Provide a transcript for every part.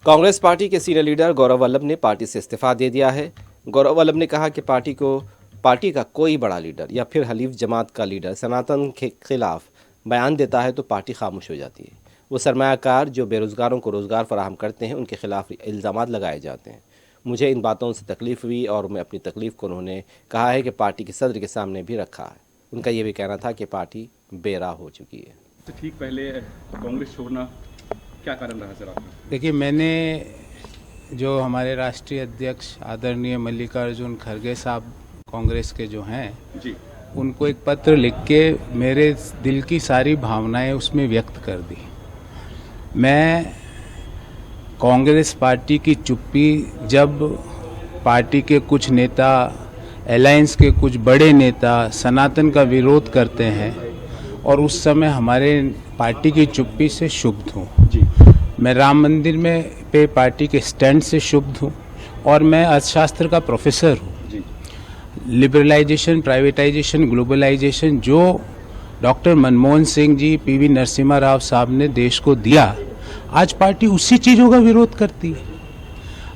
Congress party के senior leader Gaurav Vallabh ने party से इस्तीफा दे दिया है। गौरव वल्लभ ने कहा कि पार्टी का कोई बड़ा लीडर या फिर हलीफ जमात का लीडर सनातन के खिलाफ बयान देता है तो पार्टी खामोश हो जाती है। वो सरमायाकार जो बेरोजगारों को रोज़गार फराहम करते हैं उनके खिलाफ इल्ज़ामात लगाए जाते हैं। मुझे इन बातों से तकलीफ़ हुई और मैं अपनी तकलीफ़ को उन्होंने कहा है कि पार्टी के सदर के सामने भी रखा है। उनका ये भी कहना था कि पार्टी बेराह हो चुकी है। तो ठीक पहले कांग्रेस छोड़ना क्या कारण रहा सर आपका? देखिए, मैंने जो हमारे राष्ट्रीय अध्यक्ष आदरणीय मल्लिकार्जुन खड़गे साहब कांग्रेस के जो हैं जी, उनको एक पत्र लिख के मेरे दिल की सारी भावनाएं उसमें व्यक्त कर दी। मैं कांग्रेस पार्टी की चुप्पी, जब पार्टी के कुछ नेता, अलायंस के कुछ बड़े नेता सनातन का विरोध करते हैं और उस समय हमारे पार्टी की चुप्पी से क्षुब्ध हूँ। जी, मैं राम मंदिर में पे पार्टी के स्टैंड से क्षुब्ध हूँ और मैं अर्थशास्त्र का प्रोफेसर हूँ। जी, लिबरलाइजेशन, प्राइवेटाइजेशन, ग्लोबलाइजेशन जो डॉक्टर मनमोहन सिंह जी, पीवी नरसिम्हा राव साहब ने देश को दिया, आज पार्टी उसी चीज़ों का विरोध करती है।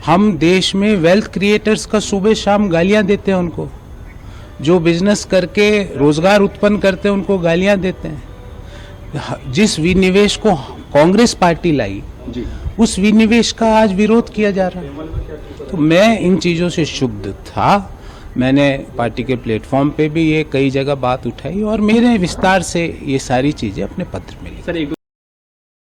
हम देश में वेल्थ क्रिएटर्स का सुबह शाम गालियां देते हैं उनको, जो बिजनेस करके रोजगार उत्पन्न करते हैं उनको गालियां देते हैं। जिस विनिवेश को कांग्रेस पार्टी लाई, जी, उस विनिवेश का आज विरोध किया जा रहा है। तो मैं इन चीज़ों से क्षुब्ध था। मैंने पार्टी के प्लेटफॉर्म पे भी ये कई जगह बात उठाई और मेरे विस्तार से ये सारी चीज़ें अपने पत्र में लिखी। सर एक